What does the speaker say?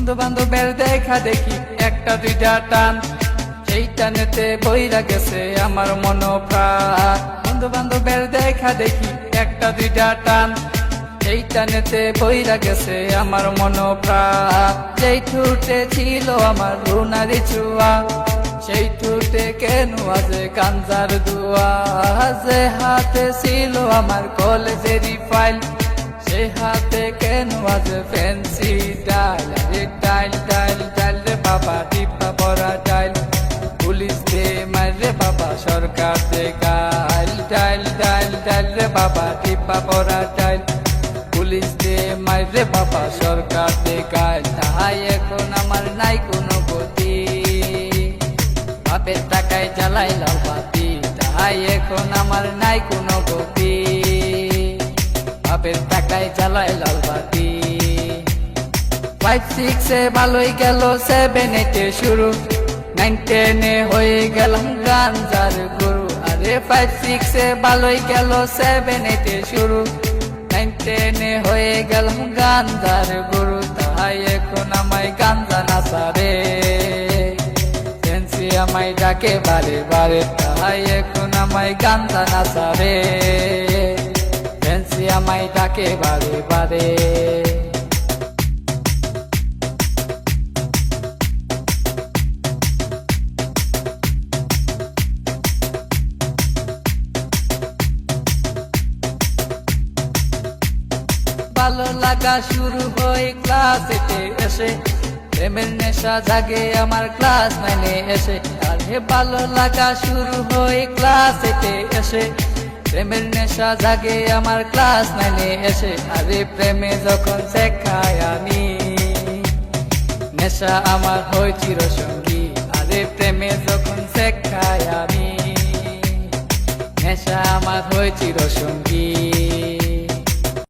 বন্ধু বান্ধবের দেখা দেখি একটা দুইটা টান, সেই টানেতে বইরা গেছে আমার মন প্রাণ। বন্ধু বান্ধবের দেখা দেখি একটা দুইটা টান, সেই টানেতে বইরা গেছে আমার মন প্রাণ। যেই ঠুটে ছিল আমার রুনারি ছোঁয়া, সেই ঠুটে কেন আজ গাঞ্জার দুয়া। যে হাতে ছিল আমার কলেজেরই ফাইল, সে হাতে কেন আজ ফ্যান্সি ডাইল। রে ডাইল ডাইল ডাইল রে বাবা, টিপা পরা ডাইল। পুলিশ দে মারে বাবা, সরকার দে গাইল। ডাইল ডাইল ডাইল রে বাবা, টিপা পরা ডাইল। পুলিশ দে মারে বাবা, সরকার দে গাইল। তাই এখন আমার নাই কোনো গতি, বাপের টাকায় জ্বালাই লাল বাতি। তাই এখন আমার নাই কোনো গতি, বাপের টাকায় জ্বালাই লাল বাতি। 5, 6 ভালোই গেল, 7, 8 শুরু, 9, 10 হয়ে গেলাম গাঞ্জার গুরু। আরে 5, 6 ভালোই গেল, 7, 8 শুরু, 9, 10 হয়ে গেলাম গাঞ্জার গুরু। তাই এখন আমায় গাঞ্জা নাচারে, ফ্যান্সি আমায় ডাকে বারে বারে। তাই এখন আমায় গাঞ্জা নাচারে, ফ্যান্সি আমায় ডাকে বারে বারে। ভালো লাগা শুরু হয় ক্লাস 8 এসে, প্রেমের নেশা জাগে আমার ক্লাস 9 এসে। আরে ভালো লাগা শুরু হয় ক্লাস 8 এসে, প্রেমের নেশা জাগে আমার ক্লাস 9 এসে। আরে প্রেমে যখন শেখায় আমি, নেশা আমার হয় চিরসঙ্গী। আরে প্রেমে যখন শেখায় আমি, নেশা আমার হয় চিরসঙ্গী।